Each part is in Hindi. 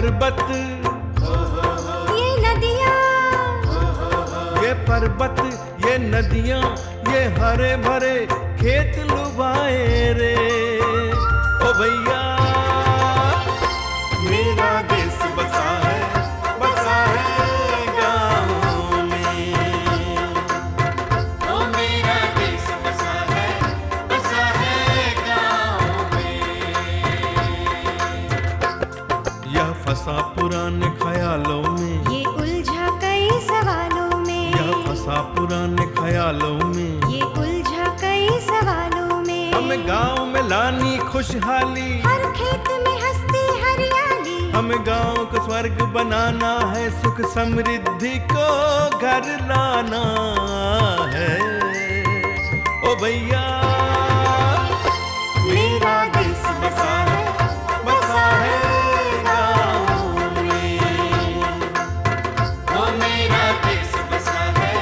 पर्वत, ये नदियाँ, ये पर्वत, ये नदियाँ, ये हरे भरे खेत लुभाए रे। ओ भैया मेरा देश बसा है गाँव में। ओ मेरा देश बसा है गाँव में। यह फंसा पुराने ख्यालों में, ये उलझा कई सवालों में, यह फंसा पुराने ख्यालों में, ये उलझा कई सवालों में। हमें गाँव में लानी खुशहाली, हर खेत में हंसती हरियाली, हमें गाँव को स्वर्ग बनाना है, सुख समृद्धि को घर लाना है। ओ भैया मेरा देश बसा है गाँव में। ओ मेरा देश बसा है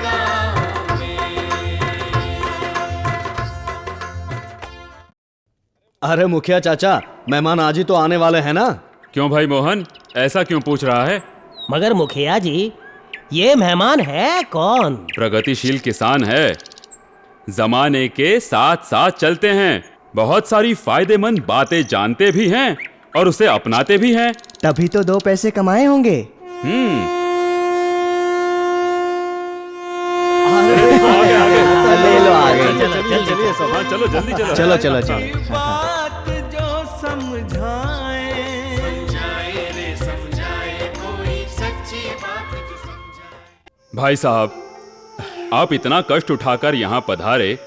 गाँव में। अरे मुखिया चाचा, मेहमान आज ही तो आने वाले हैं ना? क्यों भाई मोहन, ऐसा क्यों पूछ रहा है? मगर मुखिया जी, ये मेहमान है कौन? प्रगतिशील किसान है, जमाने के साथ साथ चलते हैं, बहुत सारी फायदेमंद बातें जानते भी हैं और उसे अपनाते भी हैं। तभी तो 2 पैसे कमाए होंगे। ले लो आगे। चलिए सब, हाँ चलो जल्दी चलो। चलो चलो चलो। बात जो समझाए, समझाए कोई सच्ची बात जो समझाए। भाई साहब, आप इतना कष्ट उठाकर यहाँ पधारे,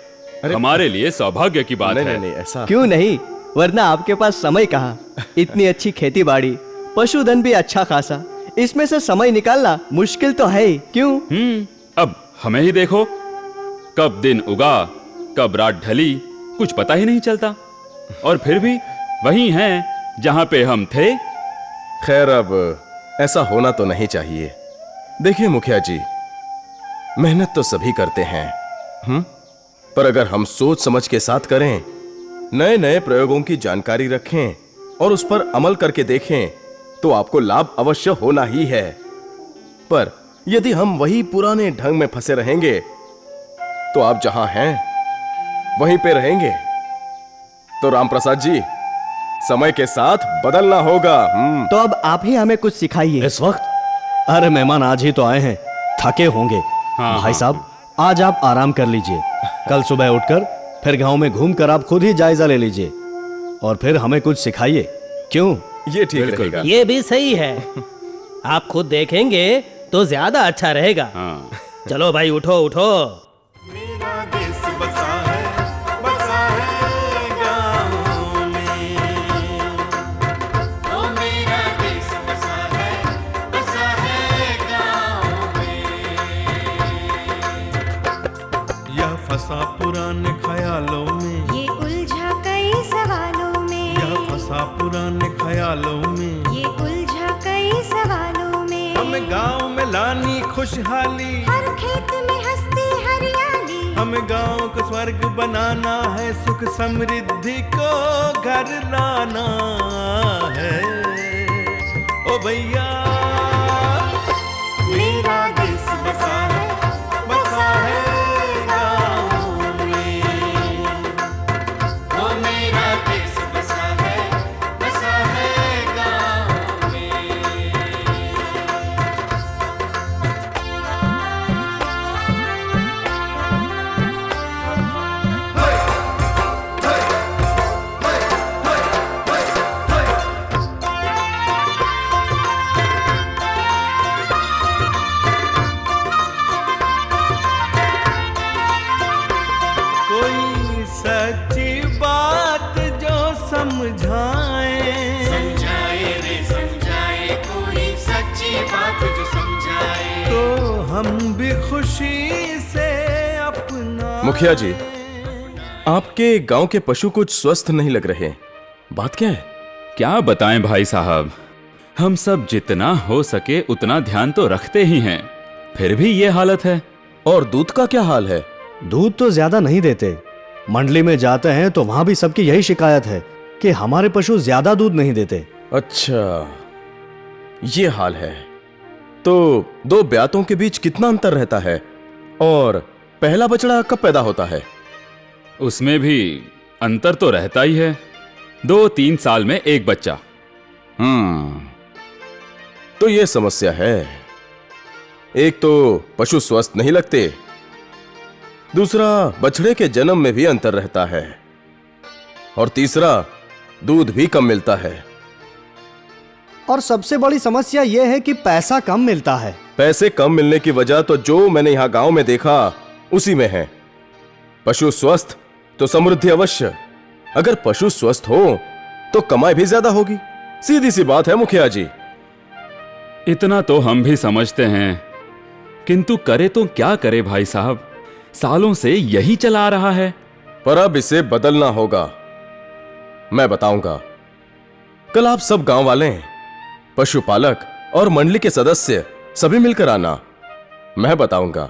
हमारे लिए सौभाग्य की बात है। नहीं ऐसा क्यों नहीं, वरना आपके पास समय कहाँ। इतनी अच्छी खेती बाड़ी, पशुधन भी अच्छा खासा, इसमें से समय निकालना मुश्किल तो है ही। क्यों? अब हमें ही देखो, कब दिन उगा कब रात ढली कुछ पता ही नहीं चलता, और फिर भी वही हैं जहाँ पे हम थे। खैर, अब ऐसा होना तो नहीं चाहिए। देखिए मुखिया जी, मेहनत तो सभी करते हैं, पर अगर हम सोच समझ के साथ करें, नए नए प्रयोगों की जानकारी रखें और उस पर अमल करके देखें, तो आपको लाभ अवश्य होना ही है। पर यदि हम वही पुराने ढंग में फंसे रहेंगे, तो आप जहां हैं वहीं पे रहेंगे। तो राम प्रसाद जी, समय के साथ बदलना होगा। तो अब आप ही हमें कुछ सिखाइए। इस वक्त? अरे मेहमान आज ही तो आए हैं, थके होंगे। हाँ, भाई साहब, आज आप आराम कर लीजिए, कल सुबह उठकर फिर गांव में घूमकर आप खुद ही जायजा ले लीजिए और फिर हमें कुछ सिखाइए। क्यों? ये ठीक रहेगा। ये भी सही है। आप खुद देखेंगे तो ज्यादा अच्छा रहेगा। हाँ। चलो भाई, उठो उठो। मेरा देश बसा है गाँव में। ओ मेरा देश बसा है गाँव में। यह फंसा पुराने ख्यालों में, ये उलझा कई सवालों में, यह फंसा पुराने ख्यालों में, ये उलझा कई सवालों में। हमें गाँव में लानी खुशहाली, हर खेत में हंसती हरियाली, हमें गाँव को स्वर्ग बनाना है, सुख समृद्धि को घर लाना है। ओ भैया मेरा देश बसा है गाँव में। ओ मेरा देश बसा है गाँव में। कोई सच्ची बात जो समझाए, समझाए कोई सच्ची बात जो समझाए। तो हम भी खुशी से अपना। मुखिया जी, आपके गांव के पशु कुछ स्वस्थ नहीं लग रहे, बात क्या है? क्या बताएं भाई साहब, हम सब जितना हो सके उतना ध्यान तो रखते ही हैं, फिर भी ये हालत है। और दूध का क्या हाल है? दूध तो ज्यादा नहीं देते, मंडली में जाते हैं तो वहां भी सबकी यही शिकायत है कि हमारे पशु ज्यादा दूध नहीं देते। अच्छा, ये हाल है। तो दो ब्यातों के बीच कितना अंतर रहता है और पहला बछड़ा कब पैदा होता है? उसमें भी अंतर तो रहता ही है, 2-3 साल में एक बच्चा। तो ये समस्या है। एक तो पशु स्वस्थ नहीं लगते, दूसरा बछड़े के जन्म में भी अंतर रहता है, और तीसरा दूध भी कम मिलता है। और सबसे बड़ी समस्या यह है कि पैसा कम मिलता है। पैसे कम मिलने की वजह तो जो मैंने यहां गांव में देखा उसी में है। पशु स्वस्थ तो समृद्धि अवश्य। अगर पशु स्वस्थ हो तो कमाई भी ज्यादा होगी। सीधी सी बात है मुखिया जी। इतना तो हम भी समझते हैं, किंतु करे तो क्या करे भाई साहब, सालों से यही चला आ रहा है। पर अब इसे बदलना होगा। मैं बताऊंगा। कल आप सब गांव वाले, पशुपालक और मंडली के सदस्य सभी मिलकर आना। मैं बताऊंगा।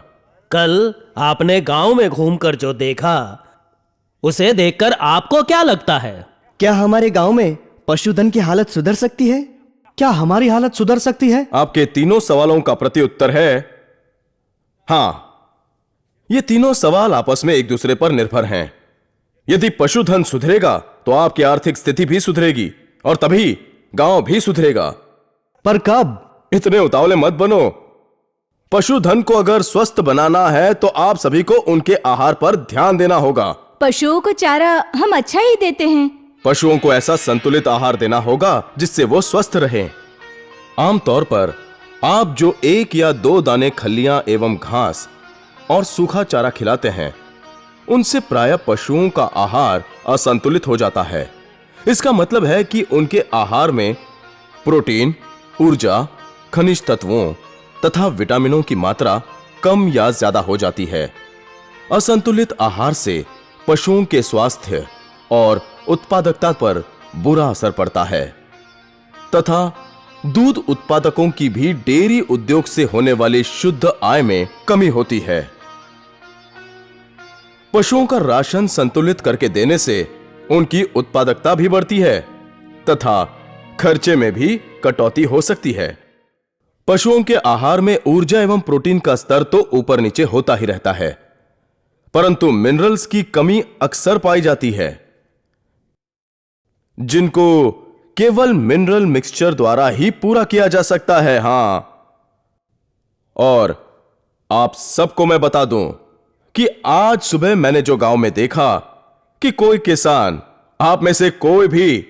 कल आपने गांव में घूमकर जो देखा, उसे देखकर आपको क्या लगता है? क्या हमारे गांव में पशुधन की हालत सुधर सकती है? क्या हमारी हालत सुधर सकती है? आपके तीनों सवालों का प्रत्युत्तर है हां। ये तीनों सवाल आपस में एक दूसरे पर निर्भर हैं। यदि पशुधन सुधरेगा तो आपकी आर्थिक स्थिति भी सुधरेगी और तभी गांव भी सुधरेगा। पर कब? इतने उतावले मत बनो। पशुधन को अगर स्वस्थ बनाना है तो आप सभी को उनके आहार पर ध्यान देना होगा। पशुओं को चारा हम अच्छा ही देते हैं। पशुओं को ऐसा संतुलित आहार देना होगा जिससे वो स्वस्थ रहें। आमतौर पर आप जो 1 या 2 दाने खल्लियां एवं घास और सूखा चारा खिलाते हैं, उनसे प्रायः पशुओं का आहार असंतुलित हो जाता है। इसका मतलब है कि उनके आहार में प्रोटीन, ऊर्जा, खनिज तत्वों तथा विटामिनों की मात्रा कम या ज्यादा हो जाती है। असंतुलित आहार से पशुओं के स्वास्थ्य और उत्पादकता पर बुरा असर पड़ता है तथा दूध उत्पादकों की भी डेयरी उद्योग से होने वाली शुद्ध आय में कमी होती है। पशुओं का राशन संतुलित करके देने से उनकी उत्पादकता भी बढ़ती है तथा खर्चे में भी कटौती हो सकती है। पशुओं के आहार में ऊर्जा एवं प्रोटीन का स्तर तो ऊपर नीचे होता ही रहता है, परंतु मिनरल्स की कमी अक्सर पाई जाती है, जिनको केवल मिनरल मिक्सचर द्वारा ही पूरा किया जा सकता है। हां, और आप सबको मैं बता दूं कि आज सुबह मैंने जो गांव में देखा कि कोई किसान, आप में से कोई भी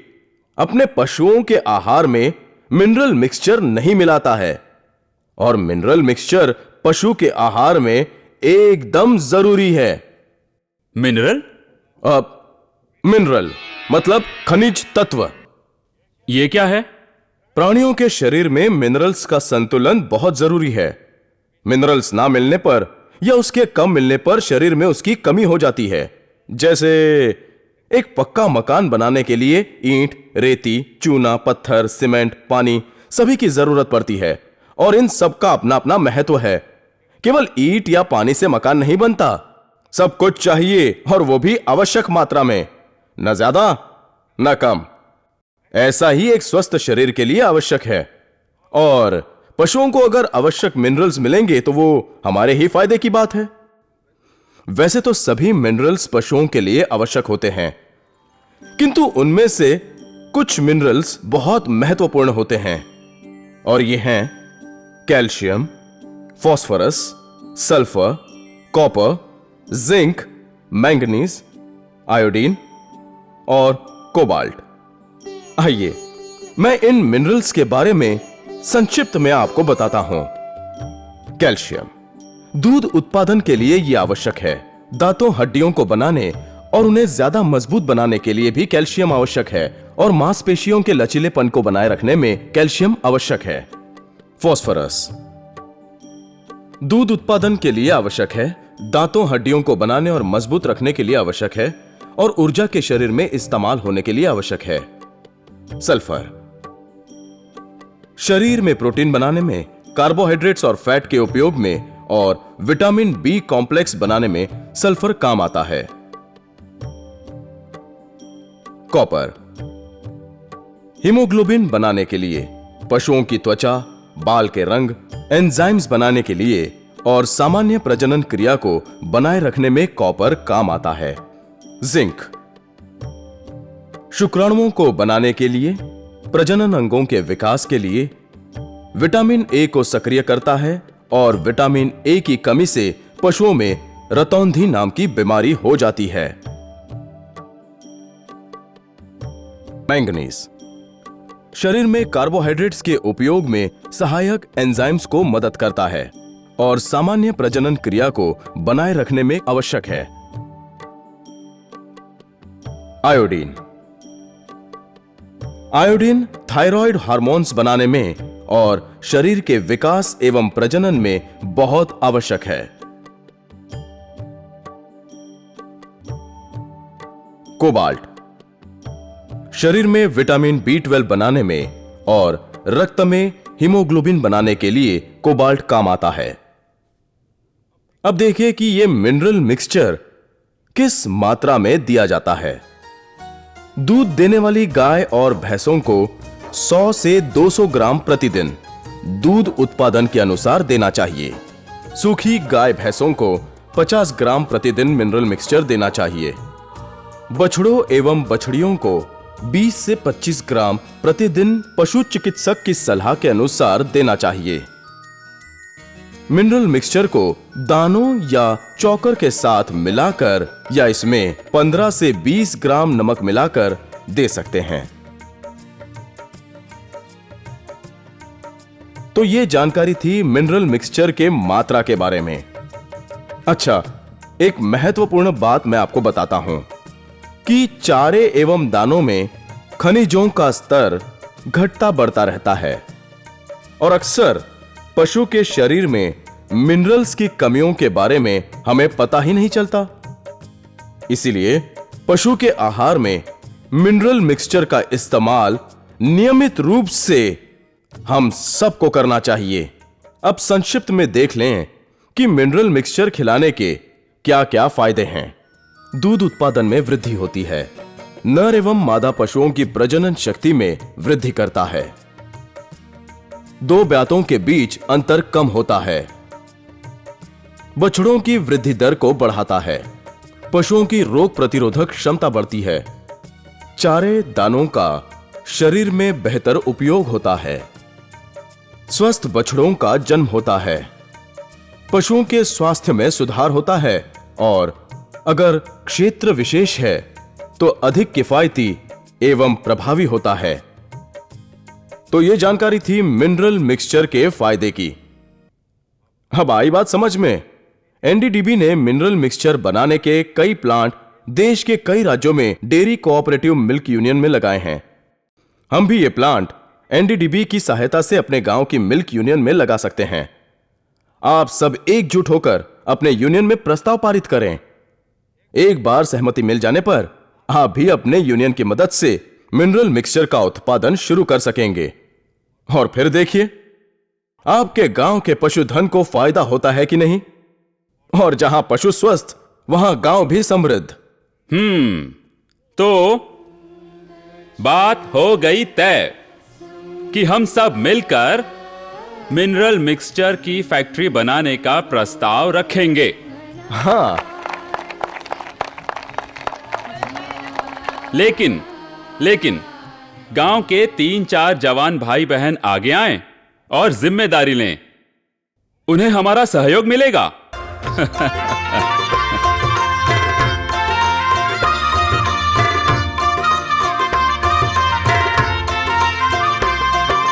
अपने पशुओं के आहार में मिनरल मिक्सचर नहीं मिलाता है, और मिनरल मिक्सचर पशु के आहार में एकदम जरूरी है। मिनरल? मिनरल मतलब खनिज तत्व। ये क्या है? प्राणियों के शरीर में मिनरल्स का संतुलन बहुत जरूरी है। मिनरल्स ना मिलने पर या उसके कम मिलने पर शरीर में उसकी कमी हो जाती है। जैसे एक पक्का मकान बनाने के लिए ईंट, रेती, चूना, पत्थर, सीमेंट, पानी सभी की जरूरत पड़ती है, और इन सब का अपना अपना महत्व है। केवल ईंट या पानी से मकान नहीं बनता, सब कुछ चाहिए, और वो भी आवश्यक मात्रा में, न ज्यादा न कम। ऐसा ही एक स्वस्थ शरीर के लिए आवश्यक है, और पशुओं को अगर आवश्यक मिनरल्स मिलेंगे तो वो हमारे ही फायदे की बात है। वैसे तो सभी मिनरल्स पशुओं के लिए आवश्यक होते हैं, किंतु उनमें से कुछ मिनरल्स बहुत महत्वपूर्ण होते हैं, और ये हैं calcium, phosphorus, sulphur, copper, zinc, manganese, iodine और कोबाल्ट। आइए मैं इन मिनरल्स के बारे में संक्षिप्त में आपको बताता हूं। कैल्शियम दूध उत्पादन के लिए यह आवश्यक है। दांतों, हड्डियों को बनाने और उन्हें ज्यादा मजबूत बनाने के लिए भी कैल्शियम आवश्यक है, और मांसपेशियों के लचीलेपन को बनाए रखने में कैल्शियम आवश्यक है। फास्फोरस दूध उत्पादन के लिए आवश्यक है, दांतों, हड्डियों को बनाने और मजबूत रखने के लिए आवश्यक है, और ऊर्जा के शरीर में इस्तेमाल होने के लिए आवश्यक है। सल्फर शरीर में प्रोटीन बनाने में, कार्बोहाइड्रेट्स और फैट के उपयोग में और विटामिन बी कॉम्प्लेक्स बनाने में सल्फर काम आता है। कॉपर हीमोग्लोबिन बनाने के लिए, पशुओं की त्वचा, बाल के रंग, एंजाइम्स बनाने के लिए और सामान्य प्रजनन क्रिया को बनाए रखने में कॉपर काम आता है। जिंक शुक्राणुओं को बनाने के लिए, प्रजनन अंगों के विकास के लिए, विटामिन ए को सक्रिय करता है और विटामिन ए की कमी से पशुओं में रतौंधी नाम की बीमारी हो जाती है। मैंगनीज शरीर में कार्बोहाइड्रेट्स के उपयोग में सहायक एंजाइम्स को मदद करता है और सामान्य प्रजनन क्रिया को बनाए रखने में आवश्यक है। आयोडीन आयोडीन थायराइड हार्मोन्स बनाने में और शरीर के विकास एवं प्रजनन में बहुत आवश्यक है। कोबाल्ट शरीर में विटामिन B12 बनाने में और रक्त में हीमोग्लोबिन बनाने के लिए कोबाल्ट काम आता है। अब देखिए कि यह मिनरल मिक्सचर किस मात्रा में दिया जाता है। दूध देने वाली गाय और भैंसों को 100 से 200 ग्राम प्रतिदिन दूध उत्पादन के अनुसार देना चाहिए। सूखी गाय भैंसों को 50 ग्राम प्रतिदिन मिनरल मिक्सचर देना चाहिए। बछड़ों एवं बछड़ियों को 20 से 25 ग्राम प्रतिदिन पशु चिकित्सक की सलाह के अनुसार देना चाहिए। मिनरल मिक्सचर को दानों या चौकर के साथ मिलाकर या इसमें 15 से 20 ग्राम नमक मिलाकर दे सकते हैं। तो ये जानकारी थी मिनरल मिक्सचर के मात्रा के बारे में। अच्छा, एक महत्वपूर्ण बात मैं आपको बताता हूं कि चारे एवं दानों में खनिजों का स्तर घटता बढ़ता रहता है और अक्सर पशु के शरीर में मिनरल्स की कमियों के बारे में हमें पता ही नहीं चलता। इसीलिए पशु के आहार में मिनरल मिक्सचर का इस्तेमाल नियमित रूप से हम सबको करना चाहिए। अब संक्षिप्त में देख लें कि मिनरल मिक्सचर खिलाने के क्या-क्या फायदे हैं। दूध उत्पादन में वृद्धि होती है। नर एवं मादा पशुओं की प्रजनन शक्ति में वृद्धि करता है। दो ब्यातों के बीच अंतर कम होता है। बछड़ों की वृद्धि दर को बढ़ाता है। पशुओं की रोग प्रतिरोधक क्षमता बढ़ती है। चारे दानों का शरीर में बेहतर उपयोग होता है। स्वस्थ बछड़ों का जन्म होता है। पशुओं के स्वास्थ्य में सुधार होता है और अगर क्षेत्र विशेष है तो अधिक किफायती एवं प्रभावी होता है। तो यह जानकारी थी मिनरल मिक्सचर के फायदे की। अब आई बात समझ में। एनडीडीबी ने मिनरल मिक्सचर बनाने के कई प्लांट देश के कई राज्यों में डेयरी कोऑपरेटिव मिल्क यूनियन में लगाए हैं। हम भी ये प्लांट एनडीडीबी की सहायता से अपने गांव की मिल्क यूनियन में लगा सकते हैं। आप सब एकजुट होकर अपने यूनियन में प्रस्ताव पारित करें। एक बार सहमति मिल जाने पर आप भी अपने यूनियन की मदद से मिनरल मिक्सचर का उत्पादन शुरू कर सकेंगे और फिर देखिए आपके गांव के पशुधन को फायदा होता है कि नहीं। और जहां पशु स्वस्थ वहां गांव भी समृद्ध। तो बात हो गई तय कि हम सब मिलकर मिनरल मिक्सचर की फैक्ट्री बनाने का प्रस्ताव रखेंगे। हाँ, लेकिन गांव के 3-4 जवान भाई बहन आगे आएं और जिम्मेदारी लें। उन्हें हमारा सहयोग मिलेगा।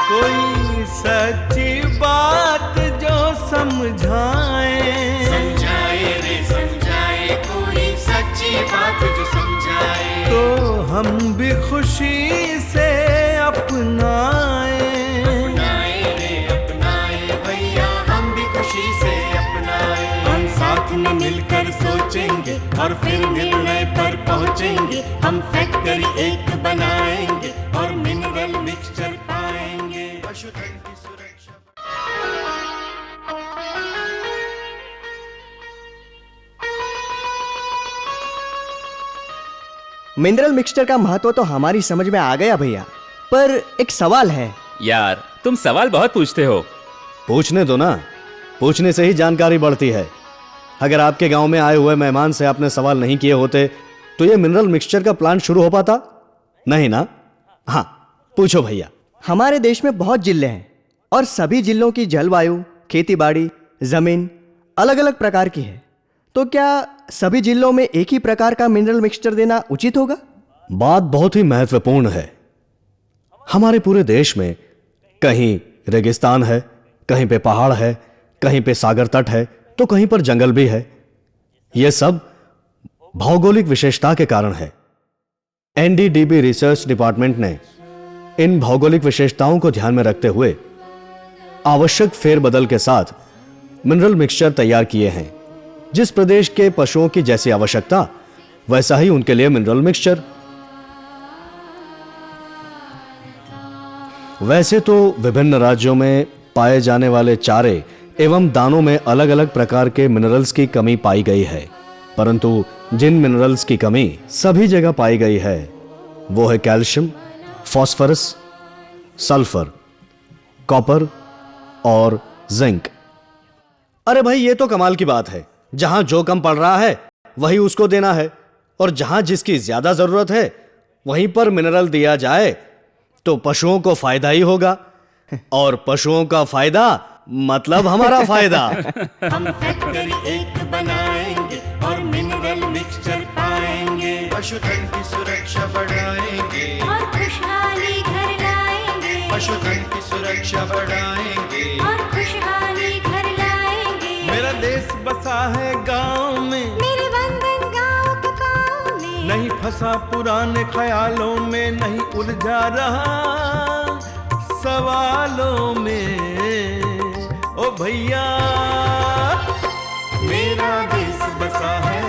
कोई सच्ची बात जो समझाए रे समझाए, कोई सच्ची बात जो समझाए, तो हम भी खुशी से अपनाए भैया हम भी खुशी से अपनाए। हम साथ में मिलकर सोचेंगे और फिर निर्णय पर पहुंचेंगे। हम फैक्ट्री एक बनाएंगे और मिनरल मिक्सचर पाएंगे। पशुधन की सुरक्षा। मिनरल मिक्सचर का महत्व तो हमारी समझ में आ गया भैया, पर एक सवाल है। यार तुम सवाल बहुत पूछते हो। पूछने दो ना, पूछने से ही जानकारी बढ़ती है। अगर आपके गांव में आए हुए मेहमान से आपने सवाल नहीं किए होते तो ये मिनरल मिक्सचर का प्लांट शुरू हो पाता नहीं ना? हाँ पूछो भैया। हमारे देश में बहुत जिले हैं और सभी जिलों की जलवायु, खेतीबाड़ी, जमीन अलग अलग प्रकार की है, तो क्या सभी जिलों में एक ही प्रकार का मिनरल मिक्सचर देना उचित होगा? बात बहुत ही महत्वपूर्ण है। हमारे पूरे देश में कहीं रेगिस्तान है, कहीं पे पहाड़ है, कहीं पे सागर तट है, तो कहीं पर जंगल भी है। यह सब भौगोलिक विशेषता के कारण है। एनडीडीबी रिसर्च डिपार्टमेंट ने इन भौगोलिक विशेषताओं को ध्यान में रखते हुए आवश्यक फेरबदल के साथ मिनरल मिक्सचर तैयार किए हैं। जिस प्रदेश के पशुओं की जैसी आवश्यकता वैसा ही उनके लिए मिनरल मिक्सचर। वैसे तो विभिन्न राज्यों में पाए जाने वाले चारे एवं दानों में अलग अलग प्रकार के मिनरल्स की कमी पाई गई है, परंतु जिन मिनरल्स की कमी सभी जगह पाई गई है वो है कैल्शियम, फास्फोरस, सल्फर, कॉपर और जिंक। अरे भाई ये तो कमाल की बात है। जहां जो कम पड़ रहा है वही उसको देना है, और जहां जिसकी ज्यादा जरूरत है वहीं पर मिनरल दिया जाए तो पशुओं को फायदा ही होगा, और पशुओं का फायदा मतलब हमारा फायदा। हम फैक्ट्री एक बनाएंगे और मिनरल मिक्सचर पाएंगे। पशुधन की सुरक्षा बढ़ाएंगे और खुशहाली घर लाएंगे। पशुधन की सुरक्षा बढ़ाएंगे और खुशहाली घर लाएंगे। मेरा देश बसा है गांव में, मेरे वंदन गाँव के गाँव में। नहीं फंसा पुराने ख्यालों में, नहीं उलझा रहा सवालों में। ओ भैया मेरा देश बसा है